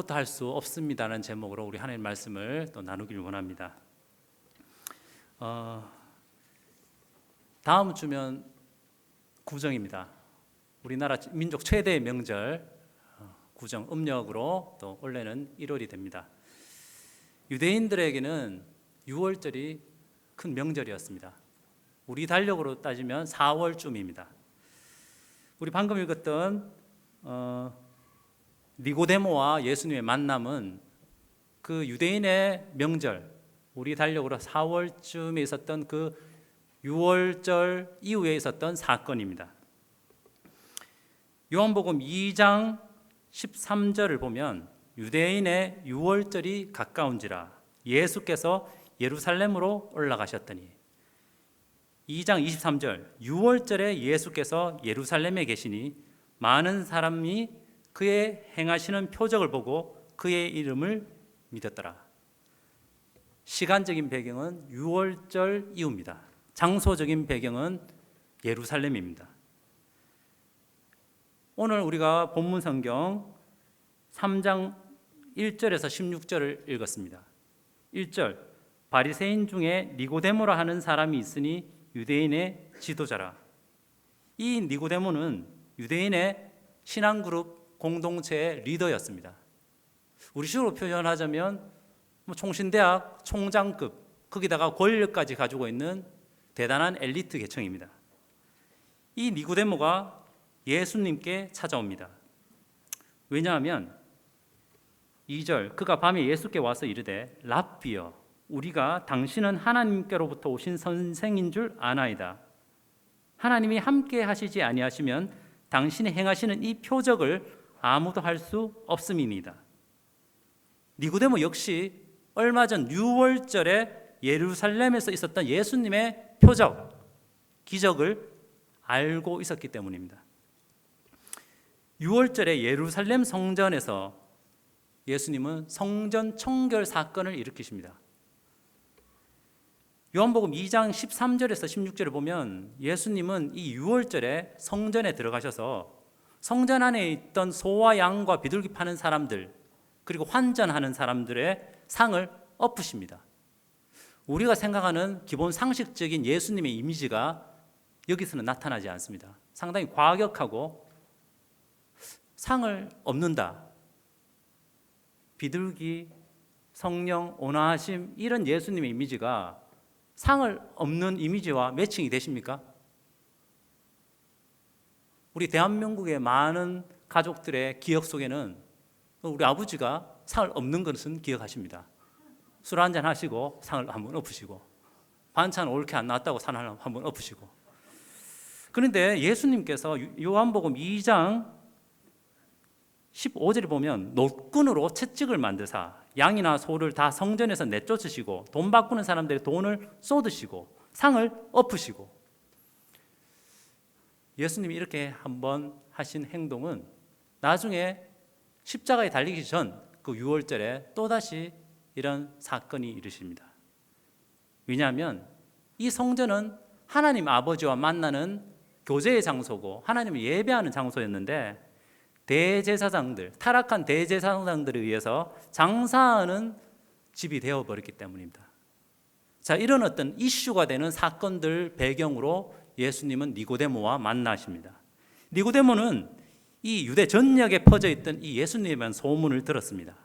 아무것도 할 수 없습니다라는 제목으로 우리 하나님 말씀을 또 나누기를 원합니다. 다음 주면 구정입니다. 우리나라 민족 최대의 명절 구정 음력으로 또 원래는 1월이 됩니다. 유대인들에게는 6월절이 큰 명절이었습니다. 우리 달력으로 따지면 4월쯤입니다. 우리 방금 읽었던 니고데모와 예수님의 만남은 그 유대인의 명절, 우리 달력으로 4월쯤에 있었던 그 6월절 이후에 있었던 사건입니다. 요한복음 2장 13절을 보면 유대인의 6월절이 가까운지라 예수께서 예루살렘으로 올라가셨더니, 2장 23절 6월절에 예수께서 예루살렘에 계시니 많은 사람이 그의 행하시는 표적을 보고 그의 이름을 믿었더라. 시간적인 배경은 6월절 이후입니다. 장소적인 배경은 예루살렘입니다. 오늘 우리가 본문 성경 3장 1절에서 16절을 읽었습니다. 1절, 바리새인 중에 니고데모라 하는 사람이 있으니 유대인의 지도자라. 이 니고데모는 유대인의 신앙그룹 공동체의 리더였습니다. 우리 식으로 표현하자면 총신대학 총장급, 거기다가 권력까지 가지고 있는 대단한 엘리트 계층입니다. 이 니고데모가 예수님께 찾아옵니다. 왜냐하면 2절, 그가 밤에 예수께 와서 이르되 랍비여, 우리가 당신은 하나님께로부터 오신 선생인 줄 아나이다. 하나님이 함께 하시지 아니하시면 당신이 행하시는 이 표적을 아무도 할 수 없음이니이다. 니고데모 역시 얼마 전 6월절에 예루살렘에서 있었던 예수님의 표적, 기적을 알고 있었기 때문입니다. 6월절에 예루살렘 성전에서 예수님은 성전 청결 사건을 일으키십니다. 요한복음 2장 13절에서 16절을 보면 예수님은 이 6월절에 성전에 들어가셔서 성전 안에 있던 소와 양과 비둘기 파는 사람들, 그리고 환전하는 사람들의 상을 엎으십니다. 우리가 생각하는 기본 상식적인 예수님의 이미지가 여기서는 나타나지 않습니다. 상당히 과격하고 상을 엎는다, 비둘기, 성령, 온화하심, 이런 예수님의 이미지가 상을 엎는 이미지와 매칭이 되십니까? 우리 대한민국의 많은 가족들의 기억 속에는 우리 아버지가 상을 엎는 것은 기억하십니다. 술 한잔 하시고 상을 한번 엎으시고, 반찬 옳게 안 나왔다고 상을 한번 엎으시고. 그런데 예수님께서 요한복음 2장 15절에 보면 노끈으로 채찍을 만드사 양이나 소를 다 성전에서 내쫓으시고 돈 바꾸는 사람들의 돈을 쏟으시고 상을 엎으시고. 예수님이 이렇게 한번 하신 행동은 나중에 십자가에 달리기 전 그 6월절에 또다시 이런 사건이 일으십니다. 왜냐하면 이 성전은 하나님 아버지와 만나는 교제의 장소고 하나님을 예배하는 장소였는데, 대제사장들, 타락한 대제사장들에 의해서 장사하는 집이 되어버렸기 때문입니다. 자, 이런 어떤 이슈가 되는 사건들 배경으로 예수님은 니고데모와 만나십니다. 니고데모는 이 유대 전역에 퍼져 있던 이 예수님에 대한 소문을 들었습니다.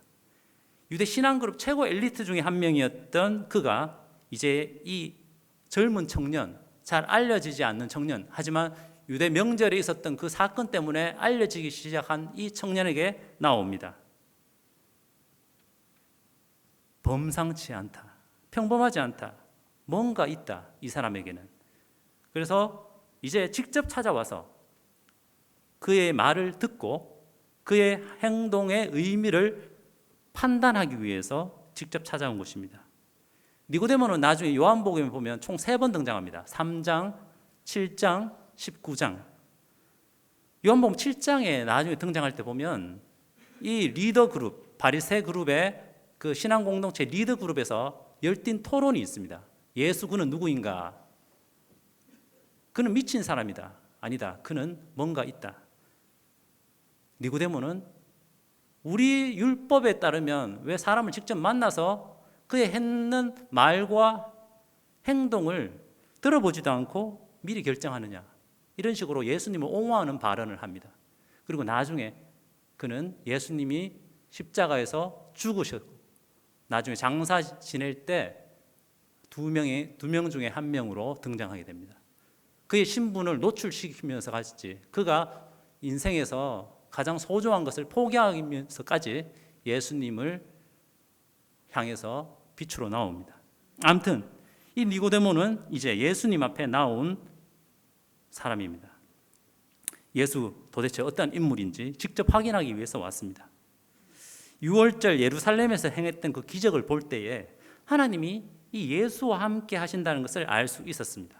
유대 신앙그룹 최고 엘리트 중에 한 명이었던 그가 이제 이 젊은 청년, 잘 알려지지 않는 청년, 하지만 유대 명절에 있었던 그 사건 때문에 알려지기 시작한 이 청년에게 나옵니다. 범상치 않다, 평범하지 않다, 뭔가 있다, 이 사람에게는. 그래서 이제 직접 찾아와서 그의 말을 듣고 그의 행동의 의미를 판단하기 위해서 직접 찾아온 것입니다. 니고데모는 나중에 요한복음에 보면 총 3번 등장합니다. 3장, 7장, 19장. 요한복음 7장에 나중에 등장할 때 보면 이 리더 그룹, 바리새 그룹의 그 신앙 공동체 리더 그룹에서 열띤 토론이 있습니다. 예수 그는 누구인가? 그는 미친 사람이다. 아니다. 그는 뭔가 있다. 니고데모는 우리 율법에 따르면 왜 사람을 직접 만나서 그의 했는 말과 행동을 들어보지도 않고 미리 결정하느냐, 이런 식으로 예수님을 옹호하는 발언을 합니다. 그리고 나중에 그는 예수님이 십자가에서 죽으셨고 나중에 장사 지낼 때 두 명 중에 한 명으로 등장하게 됩니다. 그의 신분을 노출시키면서 같이 그가 인생에서 가장 소중한 것을 포기하면서까지 예수님을 향해서 빛으로 나옵니다. 아무튼 이 니고데모는 이제 예수님 앞에 나온 사람입니다. 예수 도대체 어떤 인물인지 직접 확인하기 위해서 왔습니다. 6월절 예루살렘에서 행했던 그 기적을 볼 때에 하나님이 이 예수와 함께 하신다는 것을 알 수 있었습니다.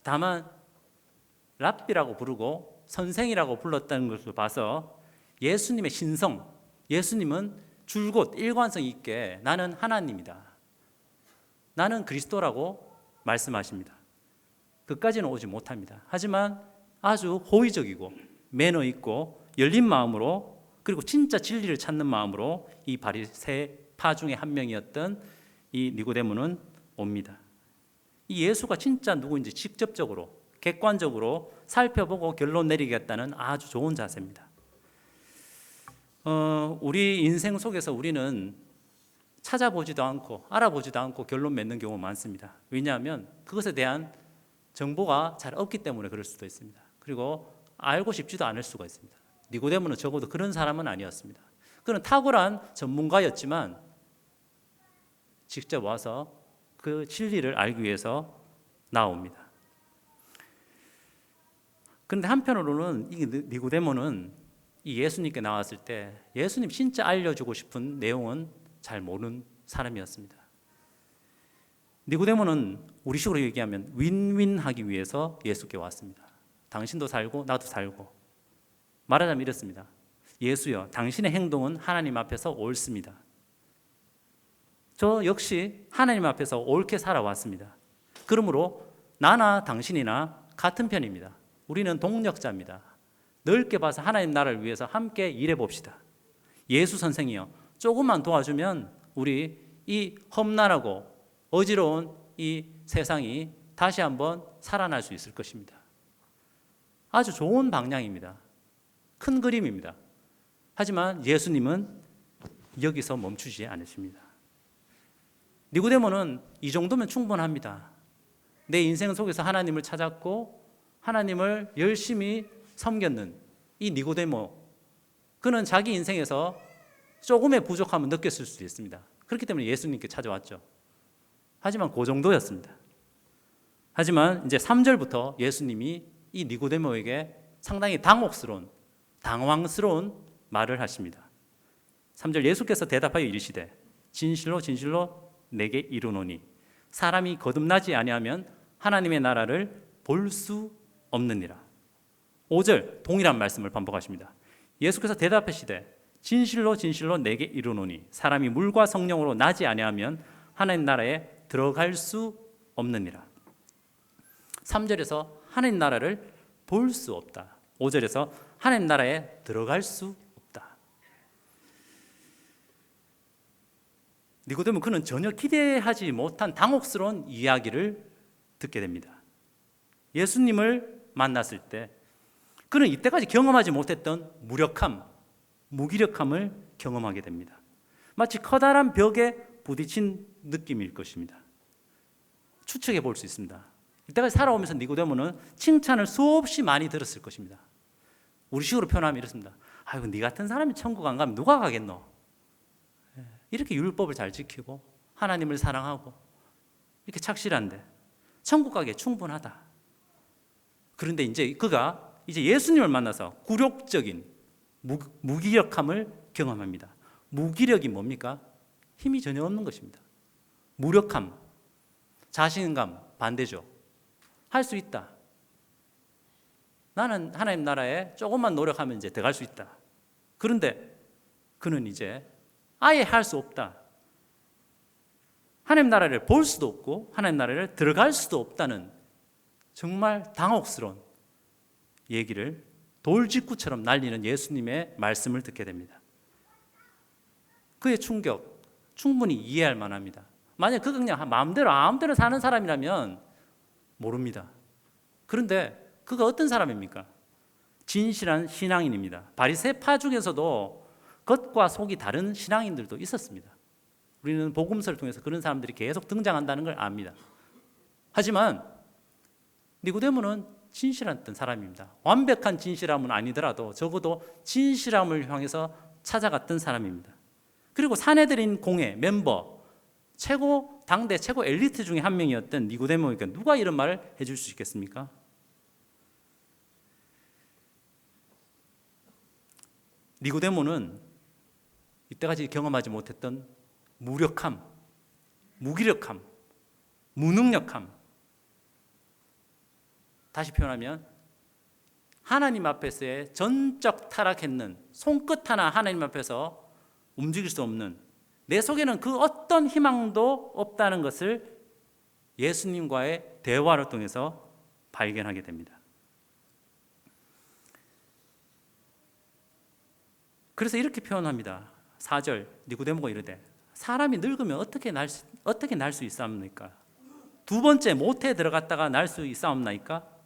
다만 랍비라고 부르고 선생이라고 불렀다는 것을 봐서 예수님의 신성, 예수님은 줄곧 일관성 있게 나는 하나님이다, 나는 그리스도라고 말씀하십니다. 그까지는 오지 못합니다. 하지만 아주 호의적이고 매너 있고 열린 마음으로, 그리고 진짜 진리를 찾는 마음으로 이 바리새파 중에 한 명이었던 이 니고데모는 옵니다. 이 예수가 진짜 누구인지 직접적으로 객관적으로 살펴보고 결론 내리겠다는 아주 좋은 자세입니다. 우리 인생 속에서 우리는 찾아보지도 않고 알아보지도 않고 결론 맺는 경우가 많습니다. 왜냐하면 그것에 대한 정보가 잘 없기 때문에 그럴 수도 있습니다. 그리고 알고 싶지도 않을 수가 있습니다. 니고데모는 적어도 그런 사람은 아니었습니다. 그는 탁월한 전문가였지만 직접 와서 그 진리를 알기 위해서 나옵니다. 그런데 한편으로는 이 니고데모는 이 예수님께 나왔을 때 예수님 진짜 알려주고 싶은 내용은 잘 모르는 사람이었습니다. 니고데모는 우리식으로 얘기하면 윈윈하기 위해서 예수께 왔습니다. 당신도 살고 나도 살고, 말하자면 이렇습니다. 예수여, 당신의 행동은 하나님 앞에서 옳습니다. 저 역시 하나님 앞에서 옳게 살아왔습니다. 그러므로 나나 당신이나 같은 편입니다. 우리는 동력자입니다. 넓게 봐서 하나님 나라를 위해서 함께 일해 봅시다. 예수 선생이여, 조금만 도와주면 우리 이 험난하고 어지러운 이 세상이 다시 한번 살아날 수 있을 것입니다. 아주 좋은 방향입니다. 큰 그림입니다. 하지만 예수님은 여기서 멈추지 않으십니다. 니고데모는 이 정도면 충분합니다. 내 인생 속에서 하나님을 찾았고 하나님을 열심히 섬겼는 이 니고데모, 그는 자기 인생에서 조금의 부족함을 느꼈을 수도 있습니다. 그렇기 때문에 예수님께 찾아왔죠. 하지만 그 정도였습니다. 하지만 이제 3절부터 예수님이 이 니고데모에게 상당히 당황스러운 말을 하십니다. 3절, 예수께서 대답하여 이르시되 진실로 진실로 내게 이르노니 사람이 거듭나지 아니하면 하나님의 나라를 볼 수 없느니라. 5절 동일한 말씀을 반복하십니다. 예수께서 대답하시되 진실로 진실로 내게 이르노니 사람이 물과 성령으로 나지 아니하면 하나님 나라에 들어갈 수 없느니라. 3절에서 하나님 나라를 볼 수 없다. 5절에서 하나님 나라에 들어갈 수 없다. 니고데모, 그는 전혀 기대하지 못한 당혹스러운 이야기를 듣게 됩니다. 예수님을 만났을 때 그는 이때까지 경험하지 못했던 무기력함을 경험하게 됩니다. 마치 커다란 벽에 부딪힌 느낌일 것입니다. 추측해 볼 수 있습니다. 이때까지 살아오면서 니고데모는 칭찬을 수없이 많이 들었을 것입니다. 우리식으로 표현하면 이렇습니다. 아이고, 네 같은 사람이 천국 안 가면 누가 가겠노? 이렇게 율법을 잘 지키고 하나님을 사랑하고 이렇게 착실한데 천국 가기에 충분하다. 그런데 이제 그가 이제 예수님을 만나서 굴욕적인 무기력함을 경험합니다. 무기력이 뭡니까? 힘이 전혀 없는 것입니다. 무력함, 자신감 반대죠. 할 수 있다. 나는 하나님 나라에 조금만 노력하면 이제 들어갈 수 있다. 그런데 그는 이제 아예 할 수 없다. 하나님 나라를 볼 수도 없고 하나님 나라를 들어갈 수도 없다는 정말 당혹스러운 얘기를 돌직구처럼 날리는 예수님의 말씀을 듣게 됩니다. 그의 충격 충분히 이해할 만합니다. 만약 그가 그냥 마음대로 아무데나 사는 사람이라면 모릅니다. 그런데 그가 어떤 사람입니까? 진실한 신앙인입니다. 바리새파 중에서도 겉과 속이 다른 신앙인들도 있었습니다. 우리는 복음서를 통해서 그런 사람들이 계속 등장한다는 걸 압니다. 하지만 니고데모는 진실했던 사람입니다. 완벽한 진실함은 아니더라도 적어도 진실함을 향해서 찾아갔던 사람입니다. 그리고 사내들인 공회 멤버 당대 최고 엘리트 중에 한 명이었던 니고데모에게 누가 이런 말을 해줄 수 있겠습니까? 니고데모는 이때까지 경험하지 못했던 무력함, 무기력함, 무능력함, 다시 표현하면 하나님 앞에서의 전적 타락했는, 손끝 하나 하나님 앞에서 움직일 수 없는, 내 속에는 그 어떤 희망도 없다는 것을 예수님과의 대화를 통해서 발견하게 됩니다. 그래서 이렇게 표현합니다. 4절 니고데모가 이르되 사람이 늙으면 어떻게 날 수 있사옵나이까? 두 번째 모태에 들어갔다가 날 수 있사옵나이까?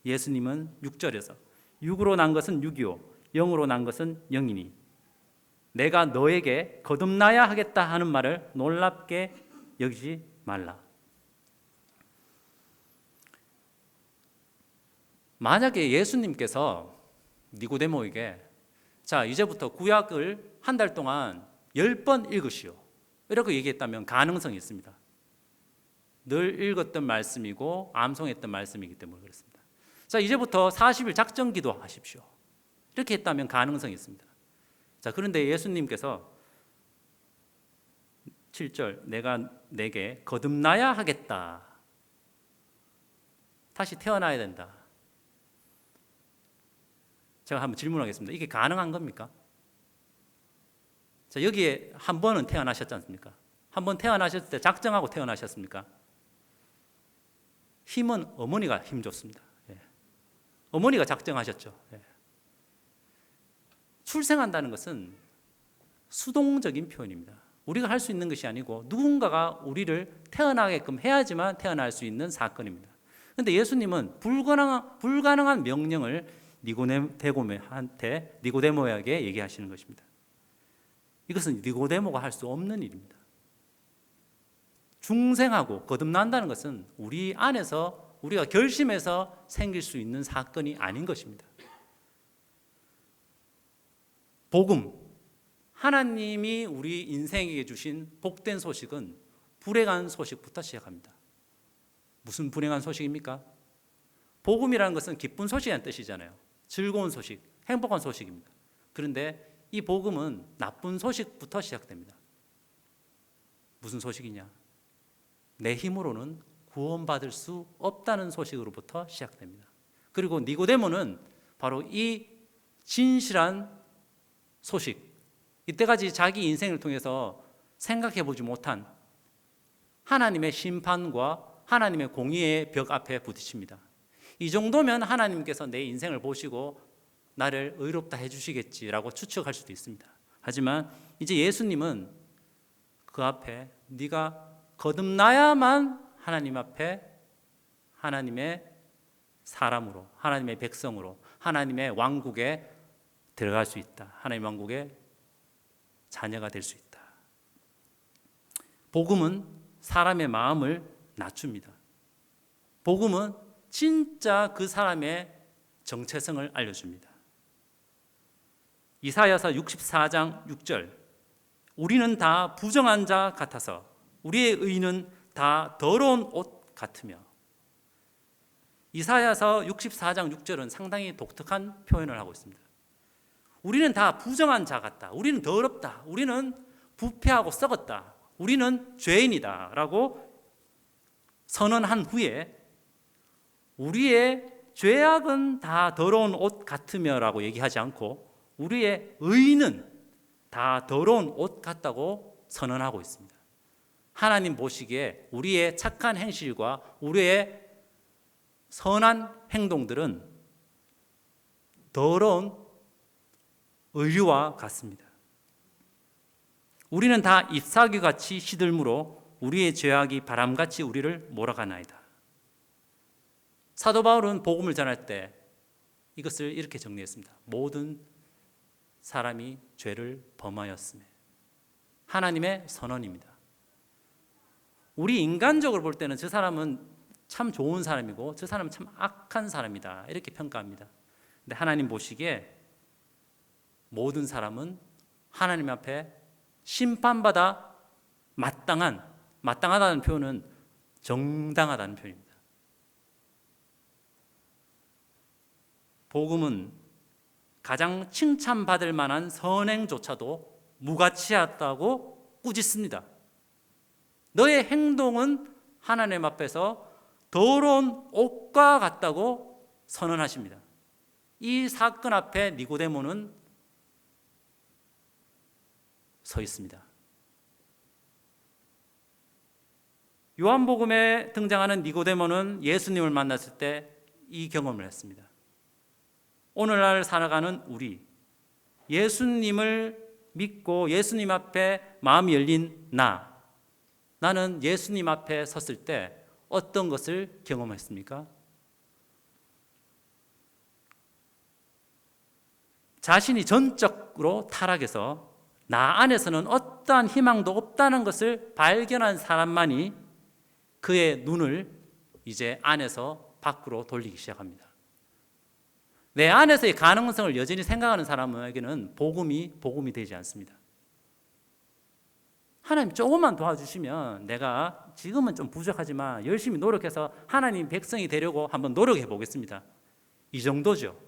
예수님은 6절에서 육으로 난 것은 육이요 영으로 난 것은 영이니 내가 너에게 거듭나야 하겠다 하는 말을 놀랍게 여기지 말라. 만약에 예수님께서 니고데모에게 자 이제부터 구약을 한 달 동안 10번 읽으시오 이렇게 얘기했다면 가능성이 있습니다. 늘 읽었던 말씀이고 암송했던 말씀이기 때문에 그렇습니다. 자 이제부터 40일 작정기도 하십시오 이렇게 했다면 가능성이 있습니다. 자 그런데 예수님께서 7절 내가 내게 거듭나야 하겠다, 다시 태어나야 된다. 제가 한번 질문하겠습니다. 이게 가능한 겁니까? 자 여기에 한 번은 태어나셨지 않습니까? 한 번 태어나셨을 때 작정하고 태어나셨습니까? 힘은 어머니가 힘 줬습니다. 예. 어머니가 작정하셨죠. 예. 출생한다는 것은 수동적인 표현입니다. 우리가 할 수 있는 것이 아니고 누군가가 우리를 태어나게끔 해야지만 태어날 수 있는 사건입니다. 그런데 예수님은 불가능한 명령을 니고데모에게 얘기하시는 것입니다. 이것은 니고데모가 할 수 없는 일입니다. 중생하고 거듭난다는 것은 우리 안에서 우리가 결심해서 생길 수 있는 사건이 아닌 것입니다. 복음, 하나님이 우리 인생에게 주신 복된 소식은 불행한 소식부터 시작합니다. 무슨 불행한 소식입니까? 복음이라는 것은 기쁜 소식이라는 뜻이잖아요. 즐거운 소식, 행복한 소식입니다. 그런데 이 복음은 나쁜 소식부터 시작됩니다. 무슨 소식이냐? 내 힘으로는 구원받을 수 없다는 소식으로부터 시작됩니다. 그리고 니고데모는 바로 이 진실한 소식, 이때까지 자기 인생을 통해서 생각해 보지 못한 하나님의 심판과 하나님의 공의의 벽 앞에 부딪힙니다. 이 정도면 하나님께서 내 인생을 보시고 나를 의롭다 해주시겠지라고 추측할 수도 있습니다. 하지만 이제 예수님은 그 앞에 네가 거듭나야만 하나님 앞에 하나님의 사람으로, 하나님의 백성으로, 하나님의 왕국에 들어갈 수 있다. 하나님의 왕국의 자녀가 될 수 있다. 복음은 사람의 마음을 낮춥니다. 복음은 진짜 그 사람의 정체성을 알려줍니다. 이사야서 64장 6절 우리는 다 부정한 자 같아서 우리의 의는 다 더러운 옷 같으며. 이사야서 64장 6절은 상당히 독특한 표현을 하고 있습니다. 우리는 다 부정한 자 같다, 우리는 더럽다, 우리는 부패하고 썩었다, 우리는 죄인이다 라고 선언한 후에 우리의 죄악은 다 더러운 옷 같으며 라고 얘기하지 않고 우리의 의는 다 더러운 옷 같다고 선언하고 있습니다. 하나님 보시기에 우리의 착한 행실과 우리의 선한 행동들은 더러운 의류와 같습니다. 우리는 다 잎사귀같이 시들므로 우리의 죄악이 바람같이 우리를 몰아가나이다. 사도 바울은 복음을 전할 때 이것을 이렇게 정리했습니다. 모든 사람이 죄를 범하였음에. 하나님의 선언입니다. 우리 인간적으로 볼 때는 저 사람은 참 좋은 사람이고 저 사람은 참 악한 사람이다 이렇게 평가합니다. 근데 하나님 보시기에 모든 사람은 하나님 앞에 심판받아 마땅하다는 표현은 정당하다는 표현입니다. 복음은 가장 칭찬받을 만한 선행조차도 무가치하다고 꾸짖습니다. 너의 행동은 하나님 앞에서 더러운 옷과 같다고 선언하십니다. 이 사건 앞에 니고데모는 서 있습니다. 요한복음에 등장하는 니고데모는 예수님을 만났을 때 이 경험을 했습니다. 오늘날 살아가는 우리, 예수님을 믿고 예수님 앞에 마음이 열린 나는 예수님 앞에 섰을 때 어떤 것을 경험했습니까? 자신이 전적으로 타락해서 나 안에서는 어떠한 희망도 없다는 것을 발견한 사람만이 그의 눈을 이제 안에서 밖으로 돌리기 시작합니다. 내 안에서의 가능성을 여전히 생각하는 사람에게는 복음이 되지 않습니다. 하나님 조금만 도와주시면 내가 지금은 좀 부족하지만 열심히 노력해서 하나님 백성이 되려고 한번 노력해 보겠습니다. 이 정도죠.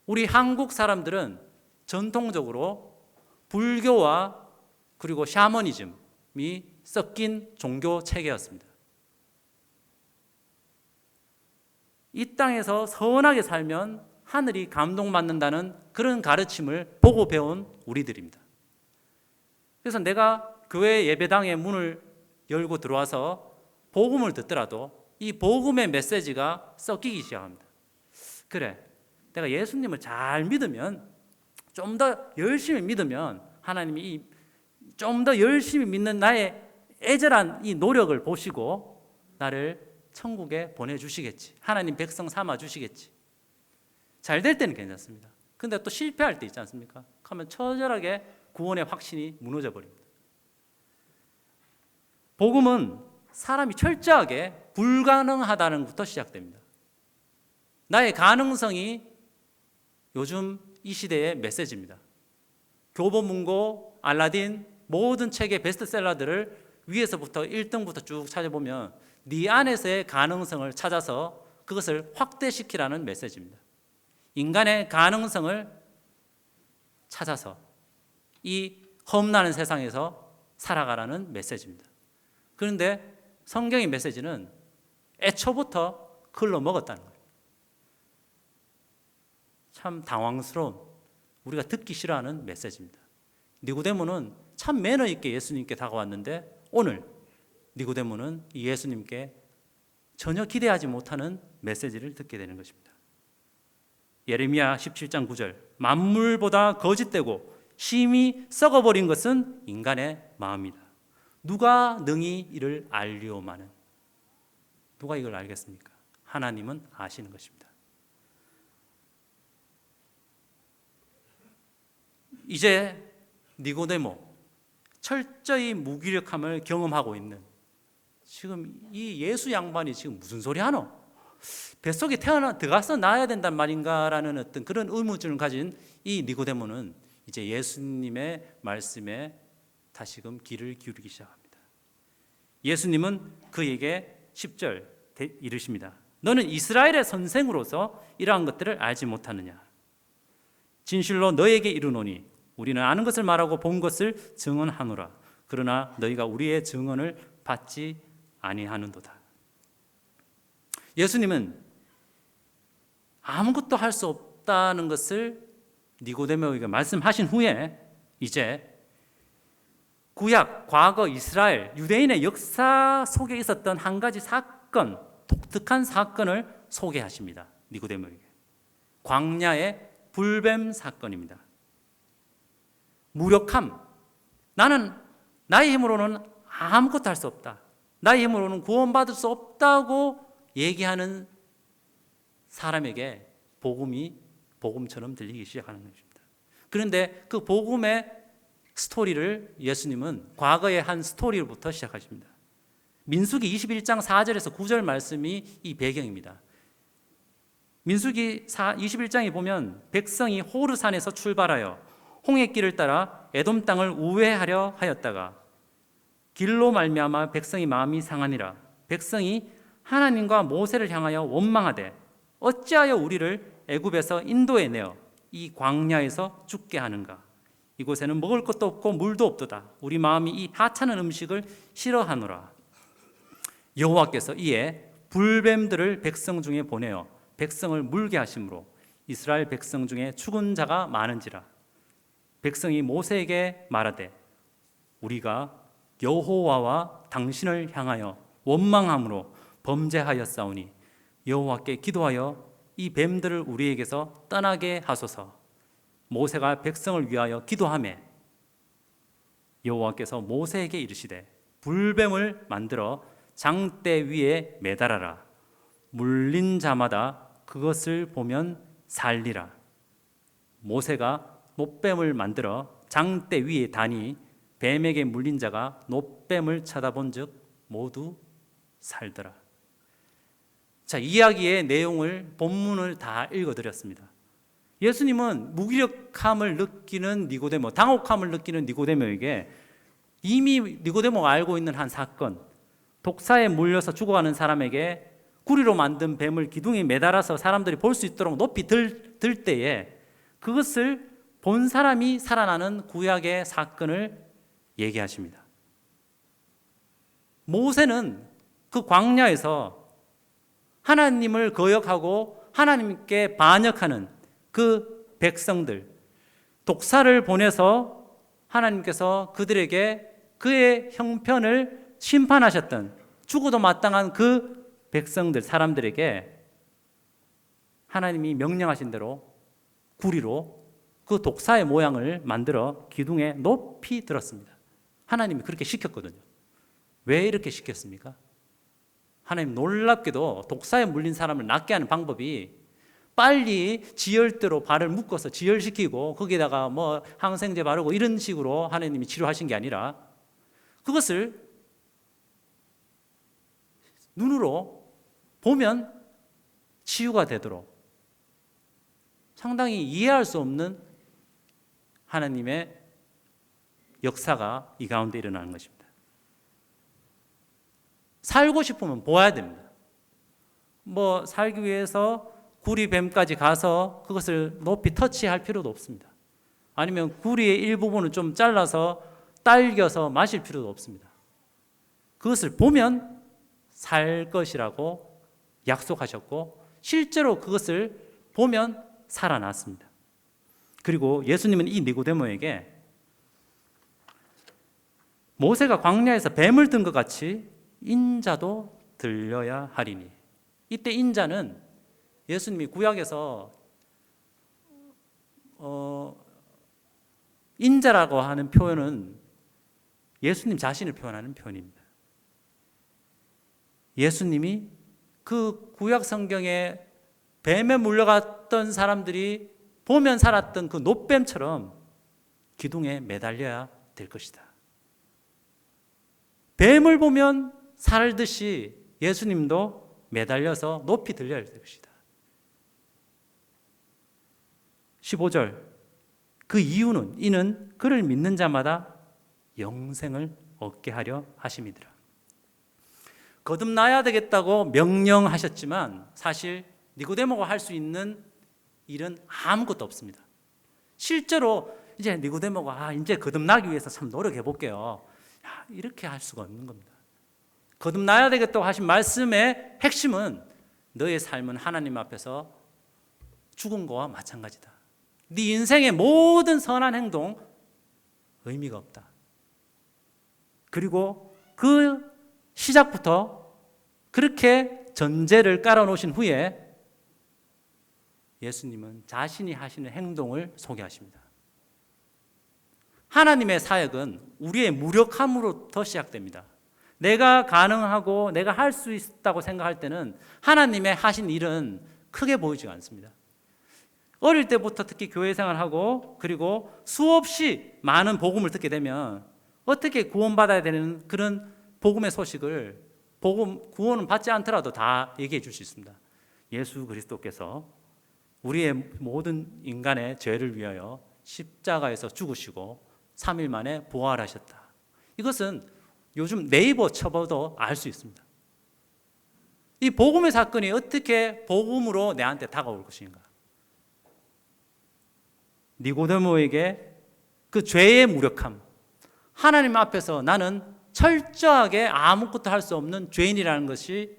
우리 한국 사람들은 전통적으로 불교와 그리고 샤머니즘이 섞인 종교 체계였습니다. 이 땅에서 선하게 살면 하늘이 감동받는다는 그런 가르침을 보고 배운 우리들입니다. 그래서 내가 교회 예배당의 문을 열고 들어와서 복음을 듣더라도 이 복음의 메시지가 섞이기 시작합니다. 그래, 내가 예수님을 잘 믿으면, 좀 더 열심히 믿으면 하나님이 좀 더 열심히 믿는 나의 애절한 이 노력을 보시고 나를 천국에 보내주시겠지. 하나님 백성 삼아 주시겠지. 잘 될 때는 괜찮습니다. 근데 또 실패할 때 있지 않습니까? 그러면 처절하게 구원의 확신이 무너져 버립니다. 복음은 사람이 철저하게 불가능하다는 것부터 시작됩니다. 나의 가능성이 요즘 이 시대의 메시지입니다. 교보문고, 알라딘 모든 책의 베스트셀러들을 위에서부터 1등부터 쭉 찾아보면 네 안에서의 가능성을 찾아서 그것을 확대시키라는 메시지입니다. 인간의 가능성을 찾아서 이 험난한 세상에서 살아가라는 메시지입니다. 그런데 성경의 메시지는 애초부터 글로 먹었다는 거예요. 참 당황스러운, 우리가 듣기 싫어하는 메시지입니다. 니고데모는 참 매너 있게 예수님께 다가왔는데 오늘 니고데모는 이 예수님께 전혀 기대하지 못하는 메시지를 듣게 되는 것입니다. 예레미야 17장 9절, 만물보다 거짓되고 심히 썩어버린 것은 인간의 마음이다. 누가 능히 이를 알리오마는. 누가 이걸 알겠습니까? 하나님은 아시는 것입니다. 이제 니고데모, 철저히 무기력함을 경험하고 있는, 지금 이 예수 양반이 지금 무슨 소리 하노? 뱃속에 들어가서 나야 된단 말인가라는 어떤 그런 의문점을 가진 이 니고데모는 이제 예수님의 말씀에 다시금 귀를 기울이기 시작합니다. 예수님은 그에게 10절 이르십니다. 너는 이스라엘의 선생으로서 이러한 것들을 알지 못하느냐? 진실로 너에게 이르노니 우리는 아는 것을 말하고 본 것을 증언하노라. 그러나 너희가 우리의 증언을 받지 아니하는도다. 예수님은 아무것도 할 수 없다는 것을 니고데모에게 말씀하신 후에 이제 구약, 과거 이스라엘, 유대인의 역사 속에 있었던 한 가지 사건, 독특한 사건을 소개하십니다. 니고데모에게. 광야의 불뱀 사건입니다. 무력함. 나는 나의 힘으로는 아무것도 할 수 없다. 나의 힘으로는 구원받을 수 없다고 얘기하는 사람에게 복음이 복음처럼 들리기 시작하는 것입니다. 그런데 그 복음의 스토리를 예수님은 과거의 한 스토리로부터 시작하십니다. 민수기 21장 4절에서 9절 말씀이 이 배경입니다. 민수기 21장에 보면 백성이 호르산에서 출발하여 홍해길을 따라 에돔 땅을 우회하려 하였다가 길로 말미암아 백성이 마음이 상하니라. 백성이 하나님과 모세를 향하여 원망하되 어찌하여 우리를 애굽에서 인도에 내어 이 광야에서 죽게 하는가. 이곳에는 먹을 것도 없고 물도 없도다. 우리 마음이 이 하찮은 음식을 싫어하노라. 여호와께서 이에 불뱀들을 백성 중에 보내어 백성을 물게 하심으로 이스라엘 백성 중에 죽은 자가 많은지라. 백성이 모세에게 말하되 우리가 여호와와 당신을 향하여 원망함으로 범죄하였사오니 여호와께 기도하여 이 뱀들을 우리에게서 떠나게 하소서. 모세가 백성을 위하여 기도하매 여호와께서 모세에게 이르시되 불뱀을 만들어 장대 위에 매달아라. 물린 자마다 그것을 보면 살리라. 모세가 놋뱀을 만들어 장대 위에 다니 뱀에게 물린 자가 놋뱀을 쳐다본 즉 모두 살더라. 자, 이야기의 내용을 본문을 다 읽어드렸습니다. 예수님은 무기력함을 느끼는 니고데모, 당혹함을 느끼는 니고데모에게 이미 니고데모가 알고 있는 한 사건, 독사에 물려서 죽어가는 사람에게 구리로 만든 뱀을 기둥에 매달아서 사람들이 볼 수 있도록 높이 들 때에 그것을 본 사람이 살아나는 구약의 사건을 얘기하십니다. 모세는 그 광야에서 하나님을 거역하고 하나님께 반역하는 그 백성들, 독사를 보내서 하나님께서 그들에게 그의 형편을 심판하셨던, 죽어도 마땅한 그 백성들, 사람들에게 하나님이 명령하신 대로 구리로 그 독사의 모양을 만들어 기둥에 높이 들었습니다. 하나님이 그렇게 시켰거든요. 왜 이렇게 시켰습니까? 하나님 놀랍게도 독사에 물린 사람을 낫게 하는 방법이 빨리 지혈대로 발을 묶어서 지혈시키고 거기다가 뭐 항생제 바르고 이런 식으로 하나님이 치료하신 게 아니라 그것을 눈으로 보면 치유가 되도록 상당히 이해할 수 없는 하나님의 역사가 이 가운데 일어나는 것입니다. 살고 싶으면 보아야 됩니다. 뭐 살기 위해서 구리뱀까지 가서 그것을 높이 터치할 필요도 없습니다. 아니면 구리의 일부분을 좀 잘라서 딸겨서 마실 필요도 없습니다. 그것을 보면 살 것이라고 약속하셨고 실제로 그것을 보면 살아났습니다. 그리고 예수님은 이 니고데모에게 모세가 광야에서 뱀을 든 것 같이 인자도 들려야 하리니. 이때 인자는 예수님이 구약에서 인자라고 하는 표현은 예수님 자신을 표현하는 표현입니다. 예수님이 그 구약 성경에 뱀에 물려갔던 사람들이 보면 살았던 그 놋뱀처럼 기둥에 매달려야 될 것이다. 뱀을 보면 살듯이 예수님도 매달려서 높이 들려야 될 것이다. 15절 그 이유는 이는 그를 믿는 자마다 영생을 얻게 하려 하심이더라. 거듭나야 되겠다고 명령하셨지만 사실 니고데모가 할 수 있는 일은 아무것도 없습니다. 실제로 이제 니고데모가 이제 거듭나기 위해서 참 노력해 볼게요. 이렇게 할 수가 없는 겁니다. 거듭나야 되겠다고 하신 말씀의 핵심은 너의 삶은 하나님 앞에서 죽은 거와 마찬가지다. 네 인생의 모든 선한 행동 의미가 없다. 그리고 그 시작부터 그렇게 전제를 깔아놓으신 후에 예수님은 자신이 하시는 행동을 소개하십니다. 하나님의 사역은 우리의 무력함으로부터 시작됩니다. 내가 가능하고 내가 할 수 있다고 생각할 때는 하나님의 하신 일은 크게 보이지가 않습니다. 어릴 때부터 특히 교회 생활하고 그리고 수없이 많은 복음을 듣게 되면 어떻게 구원받아야 되는 그런 복음의 소식을 구원은 받지 않더라도 다 얘기해 줄 수 있습니다. 예수 그리스도께서 우리의 모든 인간의 죄를 위하여 십자가에서 죽으시고 3일 만에 부활하셨다. 이것은 요즘 네이버 쳐봐도 알 수 있습니다. 이 복음의 사건이 어떻게 복음으로 내한테 다가올 것인가? 니고데모에게 그 죄의 무력함, 하나님 앞에서 나는 철저하게 아무것도 할 수 없는 죄인이라는 것이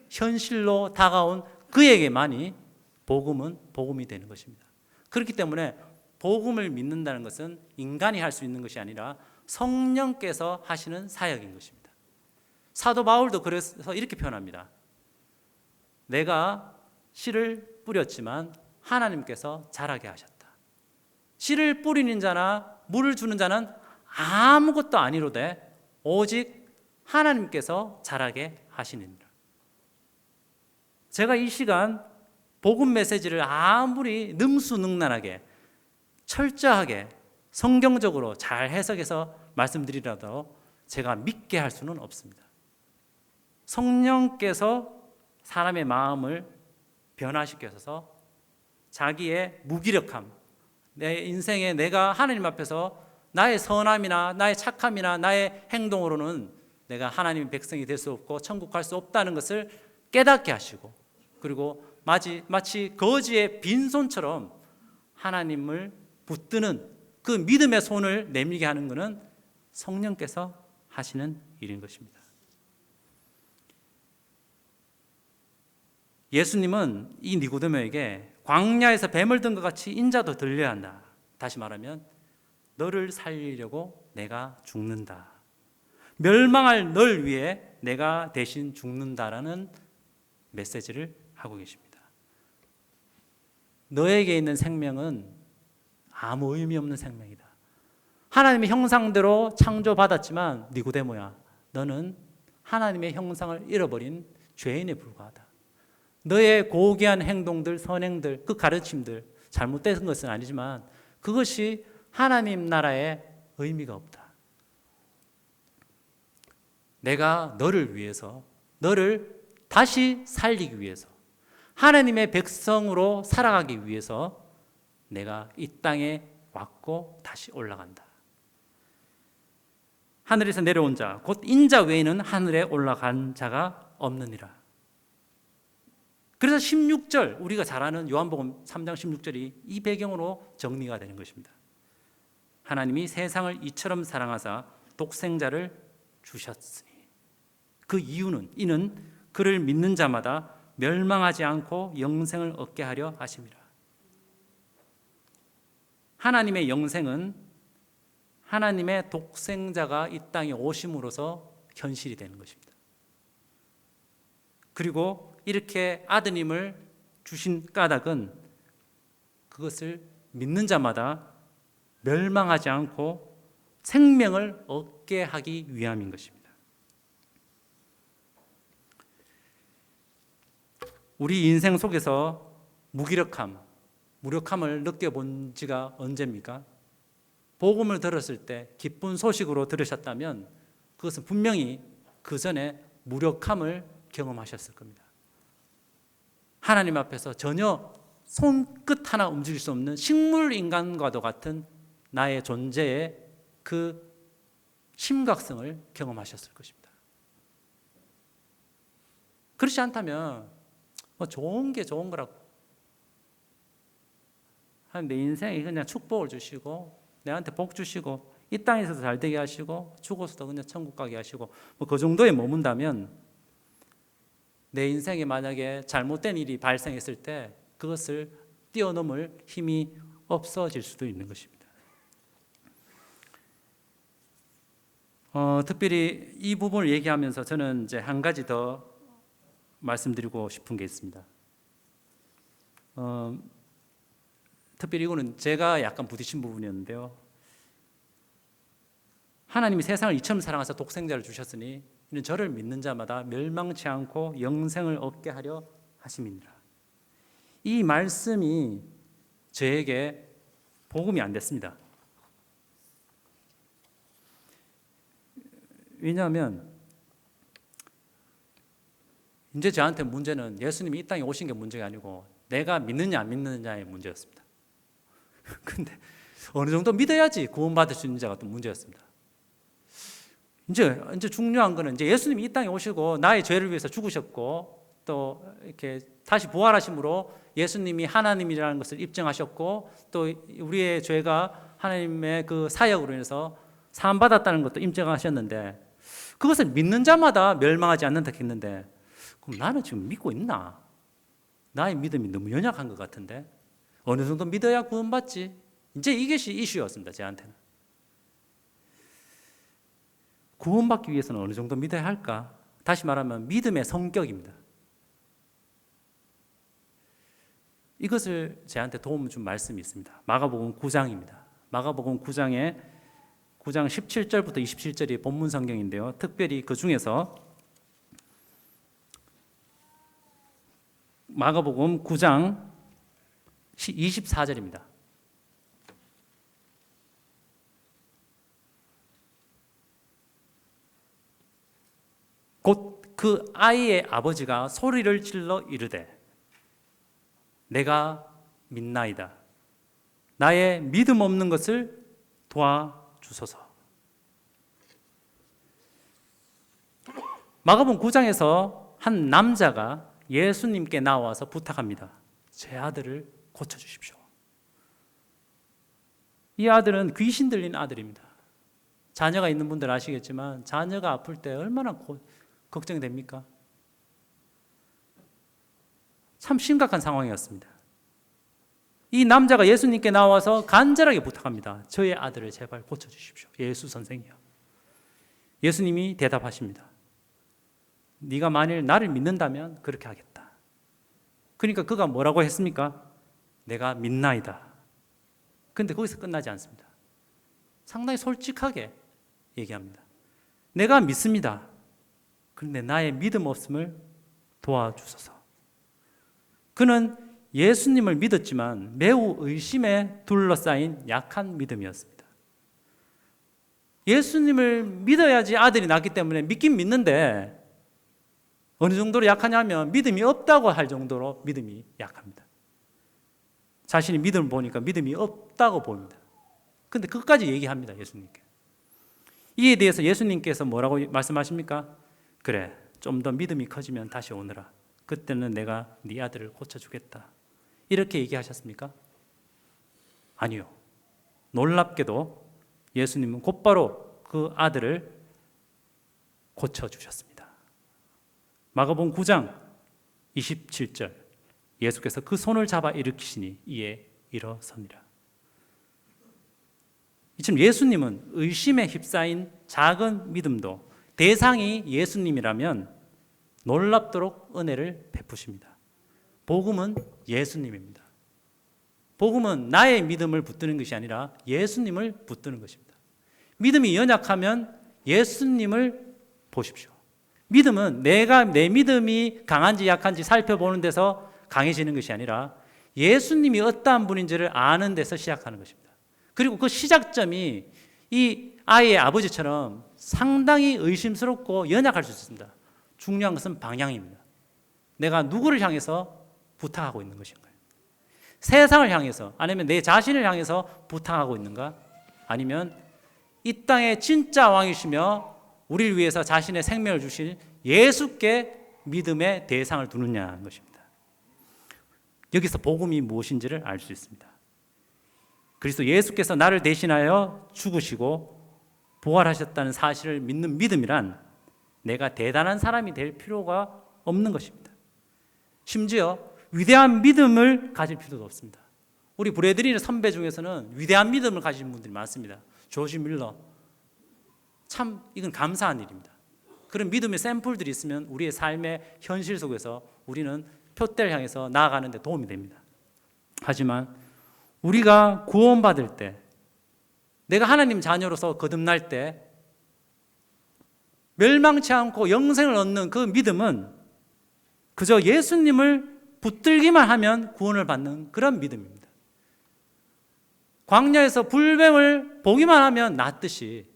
현실로 다가온 그에게만이 복음은 복음이 되는 것입니다. 그렇기 때문에 복음을 믿는다는 것은 인간이 할 수 있는 것이 아니라 성령께서 하시는 사역인 것입니다. 사도 바울도 그래서 이렇게 표현합니다. 내가 씨를 뿌렸지만 하나님께서 자라게 하셨다. 씨를 뿌리는 자나 물을 주는 자는 아무것도 아니로되 오직 하나님께서 자라게 하시느니라. 제가 이 시간 복음 메시지를 아무리 능수능란하게 철저하게 성경적으로 잘 해석해서 말씀드리라도 제가 믿게 할 수는 없습니다. 성령께서 사람의 마음을 변화시켜서 자기의 무기력함, 내 인생에 내가 하나님 앞에서 나의 선함이나 나의 착함이나 나의 행동으로는 내가 하나님의 백성이 될 수 없고 천국 갈 수 없다는 것을 깨닫게 하시고, 그리고 마치 거지의 빈손처럼 하나님을 붙드는 그 믿음의 손을 내밀게 하는 것은 성령께서 하시는 일인 것입니다. 예수님은 이 니고데모에게 광야에서 뱀을 든 것 같이 인자도 들려야 한다. 다시 말하면 너를 살리려고 내가 죽는다. 멸망할 널 위해 내가 대신 죽는다라는 메시지를 하고 계십니다. 너에게 있는 생명은 아무 의미 없는 생명이다. 하나님의 형상대로 창조받았지만 니고데모야, 너는 하나님의 형상을 잃어버린 죄인에 불과하다. 너의 고귀한 행동들, 선행들, 그 가르침들 잘못된 것은 아니지만 그것이 하나님 나라에 의미가 없다. 내가 너를 위해서, 너를 다시 살리기 위해서, 하나님의 백성으로 살아가기 위해서 내가 이 땅에 왔고 다시 올라간다. 하늘에서 내려온 자, 곧 인자 외에는 하늘에 올라간 자가 없느니라. 그래서 16절, 우리가 잘 아는 요한복음 3장 16절이 이 배경으로 정리가 되는 것입니다. 하나님이 세상을 이처럼 사랑하사 독생자를 주셨으니, 그 이유는, 이는 그를 믿는 자마다 멸망하지 않고 영생을 얻게 하려 하심이라. 하나님의 영생은 하나님의 독생자가 이 땅에 오심으로써 현실이 되는 것입니다. 그리고 이렇게 아드님을 주신 까닭은 그것을 믿는 자마다 멸망하지 않고 생명을 얻게 하기 위함인 것입니다. 우리 인생 속에서 무력함을 느껴본 지가 언제입니까? 복음을 들었을 때 기쁜 소식으로 들으셨다면 그것은 분명히 그 전에 무력함을 경험하셨을 겁니다. 하나님 앞에서 전혀 손끝 하나 움직일 수 없는 식물 인간과도 같은 나의 존재의 그 심각성을 경험하셨을 것입니다. 그렇지 않다면 좋은 게 좋은 거라고, 내 인생에 그냥 축복을 주시고 내한테 복 주시고 이 땅에서도 잘 되게 하시고 죽어서도 그냥 천국 가게 하시고 그 정도에 머문다면 내 인생에 만약에 잘못된 일이 발생했을 때 그것을 뛰어넘을 힘이 없어질 수도 있는 것입니다. 특별히 이 부분을 얘기하면서 저는 이제 한 가지 더 말씀드리고 싶은 게 있습니다. 특별히 이거는 제가 약간 부딪힌 부분이었는데요. 하나님이 세상을 이처럼 사랑하사 독생자를 주셨으니 이는 저를 믿는 자마다 멸망치 않고 영생을 얻게 하려 하심이니라. 이 말씀이 저에게 복음이 안 됐습니다. 왜냐하면 이제 저한테 문제는 예수님이 이 땅에 오신 게 문제가 아니고 내가 믿느냐 안 믿느냐의 문제였습니다. 근데 어느 정도 믿어야지 구원받을 수 있는 자가 또 문제였습니다. 이제 중요한 거는 이제 예수님이 이 땅에 오시고 나의 죄를 위해서 죽으셨고 또 이렇게 다시 부활하심으로 예수님이 하나님이라는 것을 입증하셨고 또 우리의 죄가 하나님의 그 사역으로 인해서 사함 받았다는 것도 입증하셨는데 그것을 믿는 자마다 멸망하지 않는다 했는데 그럼 나는 지금 믿고 있나? 나의 믿음이 너무 연약한 것 같은데 어느 정도 믿어야 구원받지? 이제 이것이 이슈였습니다. 저한테는. 구원받기 위해서는 어느 정도 믿어야 할까? 다시 말하면 믿음의 성격입니다. 이것을 저한테 도움을 준 말씀이 있습니다. 마가복음 9장입니다. 마가복음 9장 17절부터 27절이 본문 성경인데요. 특별히 그 중에서 마가복음 9장 24절입니다. 곧 그 아이의 아버지가 소리를 질러 이르되 내가 믿나이다. 나의 믿음 없는 것을 도와주소서. 마가복음 9장에서 한 남자가 예수님께 나와서 부탁합니다. 제 아들을 고쳐주십시오. 이 아들은 귀신 들린 아들입니다. 자녀가 있는 분들 아시겠지만 자녀가 아플 때 얼마나 걱정이 됩니까? 참 심각한 상황이었습니다. 이 남자가 예수님께 나와서 간절하게 부탁합니다. 저의 아들을 제발 고쳐주십시오. 예수 선생이요. 예수님이 대답하십니다. 네가 만일 나를 믿는다면 그렇게 하겠다. 그러니까 그가 뭐라고 했습니까? 내가 믿나이다. 그런데 거기서 끝나지 않습니다. 상당히 솔직하게 얘기합니다. 내가 믿습니다. 그런데 나의 믿음 없음을 도와주소서. 그는 예수님을 믿었지만 매우 의심에 둘러싸인 약한 믿음이었습니다. 예수님을 믿어야지 아들이 낳기 때문에 믿긴 믿는데 어느 정도로 약하냐면 믿음이 없다고 할 정도로 믿음이 약합니다. 자신이 믿음을 보니까 믿음이 없다고 보입니다. 그런데 끝까지 얘기합니다. 예수님께. 이에 대해서 예수님께서 뭐라고 말씀하십니까? 그래, 좀 더 믿음이 커지면 다시 오너라. 그때는 내가 네 아들을 고쳐주겠다. 이렇게 얘기하셨습니까? 아니요. 놀랍게도 예수님은 곧바로 그 아들을 고쳐주셨습니다. 마가복음 9장 27절 예수께서 그 손을 잡아 일으키시니 이에 일어서니라. 이처럼 예수님은 의심에 휩싸인 작은 믿음도 대상이 예수님이라면 놀랍도록 은혜를 베푸십니다. 복음은 예수님입니다. 복음은 나의 믿음을 붙드는 것이 아니라 예수님을 붙드는 것입니다. 믿음이 연약하면 예수님을 보십시오. 믿음은 내 믿음이 강한지 약한지 살펴보는 데서 강해지는 것이 아니라 예수님이 어떠한 분인지를 아는 데서 시작하는 것입니다. 그리고 그 시작점이 이 아이의 아버지처럼 상당히 의심스럽고 연약할 수 있습니다. 중요한 것은 방향입니다. 내가 누구를 향해서 부탁하고 있는 것인가요? 세상을 향해서 아니면 내 자신을 향해서 부탁하고 있는가? 아니면 이 땅의 진짜 왕이시며 우리를 위해서 자신의 생명을 주실 예수께 믿음의 대상을 두느냐는 것입니다. 여기서 복음이 무엇인지를 알 수 있습니다. 그리스도 예수께서 나를 대신하여 죽으시고 부활하셨다는 사실을 믿는 믿음이란 내가 대단한 사람이 될 필요가 없는 것입니다. 심지어 위대한 믿음을 가질 필요도 없습니다. 우리 브래드리 선배 중에서는 위대한 믿음을 가진 분들이 많습니다. 조지 밀러. 참 이건 감사한 일입니다. 그런 믿음의 샘플들이 있으면 우리의 삶의 현실 속에서 우리는 표대를 향해서 나아가는 데 도움이 됩니다. 하지만 우리가 구원받을 때, 내가 하나님 자녀로서 거듭날 때 멸망치 않고 영생을 얻는 그 믿음은 그저 예수님을 붙들기만 하면 구원을 받는 그런 믿음입니다. 광야에서 불뱀을 보기만 하면 낫듯이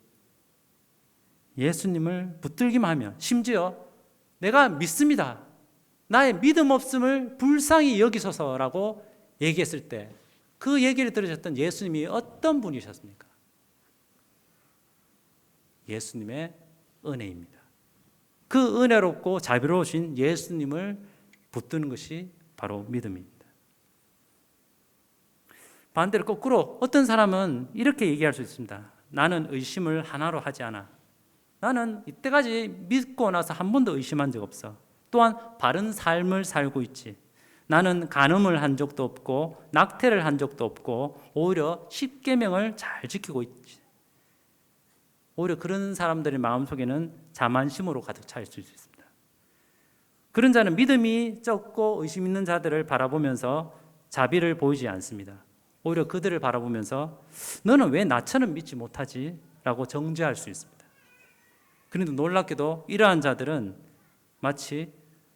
예수님을 붙들기만 하면, 심지어 내가 믿습니다, 나의 믿음 없음을 불쌍히 여기소서라고 얘기했을 때 그 얘기를 들으셨던 예수님이 어떤 분이셨습니까? 예수님의 은혜입니다. 그 은혜롭고 자비로우신 예수님을 붙드는 것이 바로 믿음입니다. 반대로 거꾸로 어떤 사람은 이렇게 얘기할 수 있습니다. 나는 의심을 하나로 하지 않아. 나는 이때까지 믿고 나서 한 번도 의심한 적 없어. 또한 바른 삶을 살고 있지. 나는 간음을 한 적도 없고 낙태를 한 적도 없고 오히려 십계명을 잘 지키고 있지. 오히려 그런 사람들의 마음속에는 자만심으로 가득 차 있을 수 있습니다. 그런 자는 믿음이 적고 의심 있는 자들을 바라보면서 자비를 보이지 않습니다. 오히려 그들을 바라보면서 너는 왜 나처럼 믿지 못하지? 라고 정죄할 수 있습니다. 그런데 놀랍게도 이러한 자들은 마치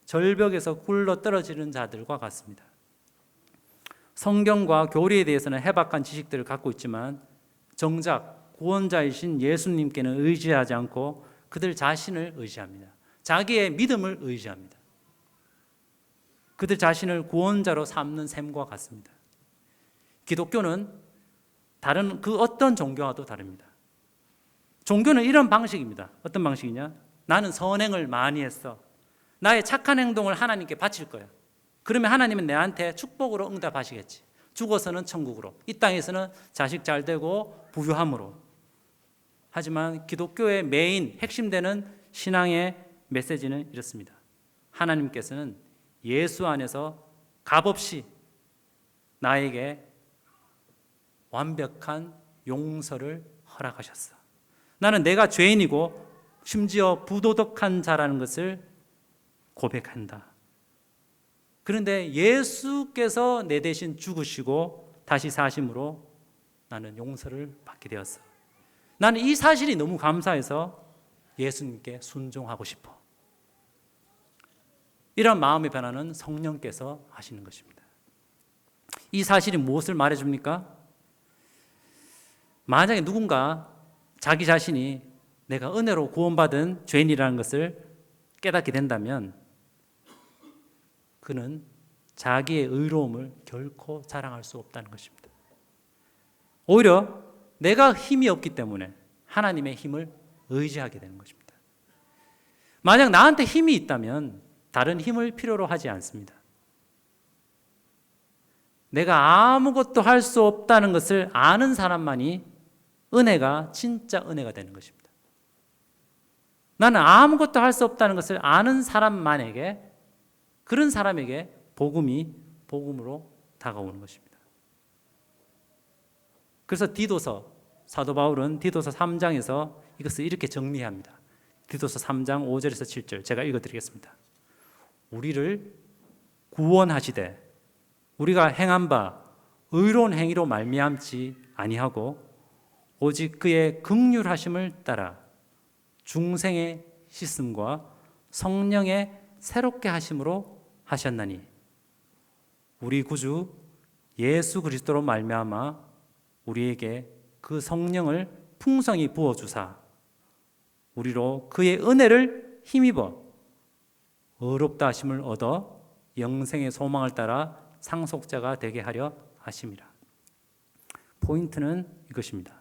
절벽에서 굴러 떨어지는 자들과 같습니다. 성경과 교리에 대해서는 해박한 지식들을 갖고 있지만 정작 구원자이신 예수님께는 의지하지 않고 그들 자신을 의지합니다. 자기의 믿음을 의지합니다. 그들 자신을 구원자로 삼는 셈과 같습니다. 기독교는 다른 그 어떤 종교와도 다릅니다. 종교는 이런 방식입니다. 어떤 방식이냐? 나는 선행을 많이 했어. 나의 착한 행동을 하나님께 바칠 거야. 그러면 하나님은 내한테 축복으로 응답하시겠지. 죽어서는 천국으로, 이 땅에서는 자식 잘 되고 부유함으로. 하지만 기독교의 메인, 핵심되는 신앙의 메시지는 이렇습니다. 하나님께서는 예수 안에서 값없이 나에게 완벽한 용서를 허락하셨어. 나는 내가 죄인이고 심지어 부도덕한 자라는 것을 고백한다. 그런데 예수께서 내 대신 죽으시고 다시 사심으로 나는 용서를 받게 되었어. 나는 이 사실이 너무 감사해서 예수님께 순종하고 싶어. 이런 마음의 변화는 성령께서 하시는 것입니다. 이 사실이 무엇을 말해줍니까? 만약에 누군가 자기 자신이 내가 은혜로 구원받은 죄인이라는 것을 깨닫게 된다면 그는 자기의 의로움을 결코 자랑할 수 없다는 것입니다. 오히려 내가 힘이 없기 때문에 하나님의 힘을 의지하게 되는 것입니다. 만약 나한테 힘이 있다면 다른 힘을 필요로 하지 않습니다. 내가 아무것도 할 수 없다는 것을 아는 사람만이 은혜가 진짜 은혜가 되는 것입니다. 나는 아무것도 할 수 없다는 것을 아는 사람만에게, 그런 사람에게 복음이 복음으로 다가오는 것입니다. 그래서 디도서, 사도 바울은 디도서 3장에서 이것을 이렇게 정리합니다. 디도서 3장 5절에서 7절 제가 읽어드리겠습니다. 우리를 구원하시되 우리가 행한 바 의로운 행위로 말미암지 아니하고 오직 그의 긍휼하심을 따라 중생의 씻음과 성령의 새롭게 하심으로 하셨나니 우리 구주 예수 그리스도로 말미암아 우리에게 그 성령을 풍성히 부어주사 우리로 그의 은혜를 힘입어 의롭다 하심을 얻어 영생의 소망을 따라 상속자가 되게 하려 하심이라. 포인트는 이것입니다.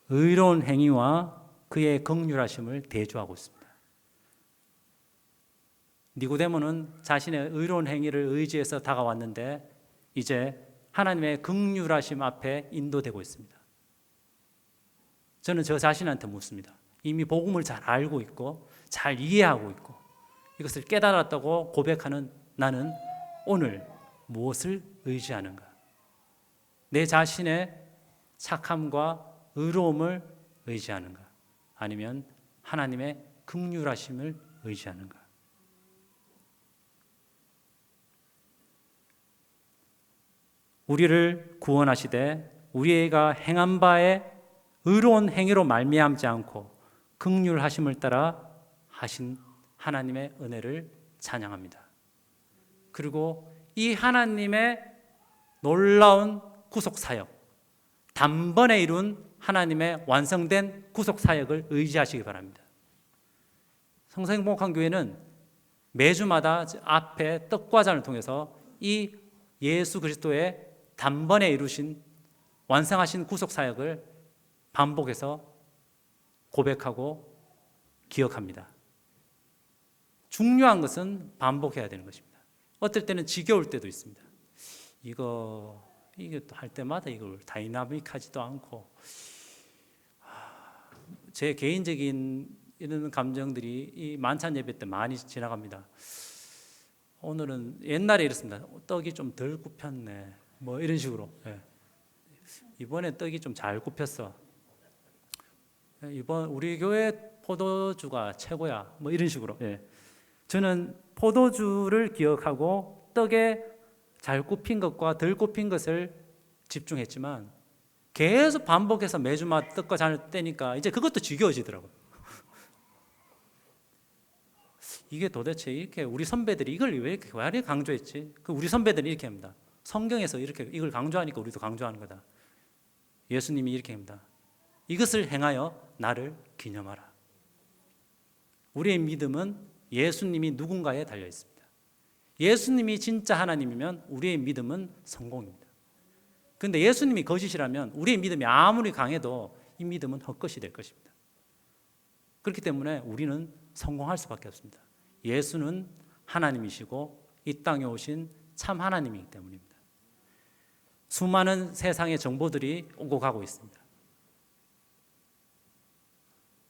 의로운 행위와 그의 긍휼하심을 대조하고 있습니다. 니고데모는 자신의 의로운 행위를 의지해서 다가왔는데 이제 하나님의 긍휼하심 앞에 인도되고 있습니다. 저는 저 자신한테 묻습니다. 이미 복음을 잘 알고 있고 잘 이해하고 있고 이것을 깨달았다고 고백하는 나는 오늘 무엇을 의지하는가? 내 자신의 착함과 의로움을 의지하는가? 아니면 하나님의 긍휼하심을 의지하는가? 우리를 구원하시되 우리가 행한 바에 의로운 행위로 말미암지 않고 긍휼하심을 따라 하신 하나님의 은혜를 찬양합니다. 그리고 이 하나님의 놀라운 구속 사역, 단번에 이룬 하나님의 완성된 구속 사역을 의지하시기 바랍니다. 성서행복한교회는 매주마다 앞에 떡과 잔을 통해서 이 예수 그리스도의 단번에 이루신 완성하신 구속 사역을 반복해서 고백하고 기억합니다. 중요한 반복해야 되는 것입니다. 어떨 때는 지겨울 때도 있습니다. 이게 또 할 때마다 이걸 다이나믹하지도 않고, 제 개인적인 이런 감정들이 이 만찬 예배 때 많이 지나갑니다. 오늘은 옛날에 이랬습니다. 떡이 좀 덜 굽혔네, 뭐 이런 식으로. 예. 이번에 떡이 좀 잘 굽혔어. 이번 우리 교회 포도주가 최고야, 뭐 이런 식으로. 예. 저는 포도주를 기억하고 떡에 잘 굽힌 것과 덜 굽힌 것을 집중했지만 계속 반복해서 매주마다 떡과 잔을 떼니까 이제 그것도 지겨워지더라고요. 이게 도대체 이렇게 우리 선배들이 이걸 왜 이렇게 강조했지? 우리 선배들이 이렇게 합니다. 성경에서 이렇게 이걸 강조하니까 우리도 강조하는 거다. 예수님이 이렇게 합니다. 이것을 행하여 나를 기념하라. 우리의 믿음은 예수님이 누군가에 달려 있습니다. 예수님이 진짜 하나님이면 우리의 믿음은 성공입니다. 그런데 예수님이 거짓이라면 우리의 믿음이 아무리 강해도 이 믿음은 헛것이 될 것입니다. 그렇기 때문에 우리는 성공할 수밖에 없습니다. 예수는 하나님이시고 이 땅에 오신 참 하나님이기 때문입니다. 수많은 세상의 정보들이 오고 가고 있습니다.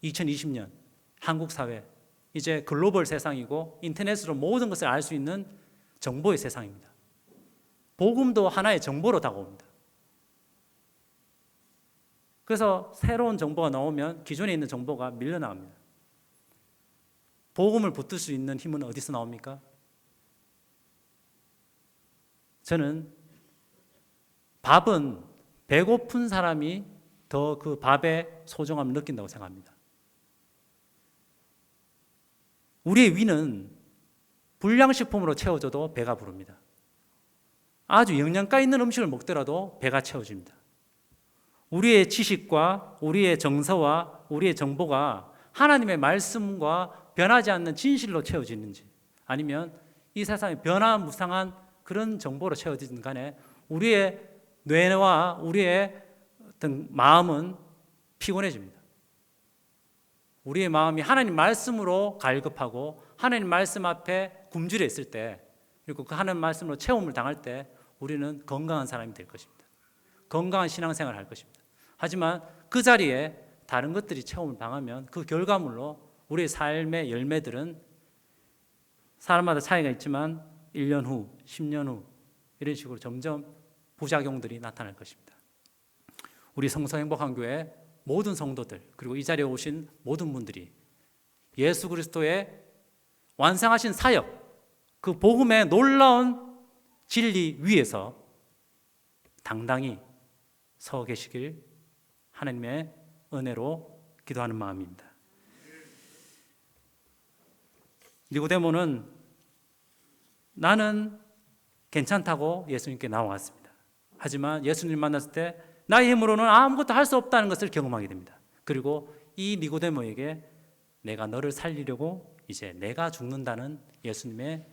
2020년 한국 사회, 이제 글로벌 세상이고 인터넷으로 모든 것을 알 수 있는 정보의 세상입니다. 복음도 하나의 정보로 다가옵니다. 그래서 새로운 정보가 나오면 기존에 있는 정보가 밀려나갑니다. 복음을 붙들 수 있는 힘은 어디서 나옵니까? 저는 밥은 배고픈 사람이 더 그 밥의 소중함을 느낀다고 생각합니다. 우리의 위는 불량식품으로 채워져도 배가 부릅니다. 아주 영양가 있는 음식을 먹더라도 배가 채워집니다. 우리의 지식과 우리의 정서와 우리의 정보가 하나님의 말씀과 변하지 않는 진실로 채워지는지, 아니면 이 세상에 변화무쌍한 그런 정보로 채워지든 간에 우리의 뇌와 우리의 어떤 마음은 피곤해집니다. 우리의 마음이 하나님 말씀으로 갈급하고 하나님 말씀 앞에 굶주려 있을 때, 그리고 그 하나님 말씀으로 체험을 당할 때 우리는 건강한 사람이 될 것입니다. 건강한 신앙생활을 할 것입니다. 하지만 그 자리에 다른 것들이 체험을 당하면 그 결과물로 우리의 삶의 열매들은 사람마다 차이가 있지만 1년 후, 10년 후 이런 식으로 점점 부작용들이 나타날 것입니다. 우리 성서행복한교회 모든 성도들, 그리고 이 자리에 오신 모든 분들이 예수 그리스도의 완성하신 사역, 그 복음의 놀라운 진리 위에서 당당히 서 계시길 하나님의 은혜로 기도하는 마음입니다. 니고데모는 나는 괜찮다고 예수님께 나왔습니다. 하지만 예수님 만났을 때 나의 힘으로는 아무것도 할 수 없다는 것을 경험하게 됩니다. 그리고 이 니고데모에게 내가 너를 살리려고 이제 내가 죽는다는 예수님의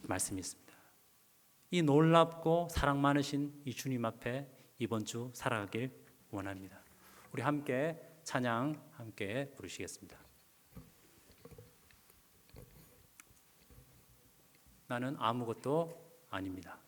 말씀이 있습니다. 이 놀랍고 사랑 많으신 이 주님 앞에 이번 주 살아가길 원합니다. 우리 함께 찬양 함께 부르시겠습니다. 나는 아무것도 아닙니다.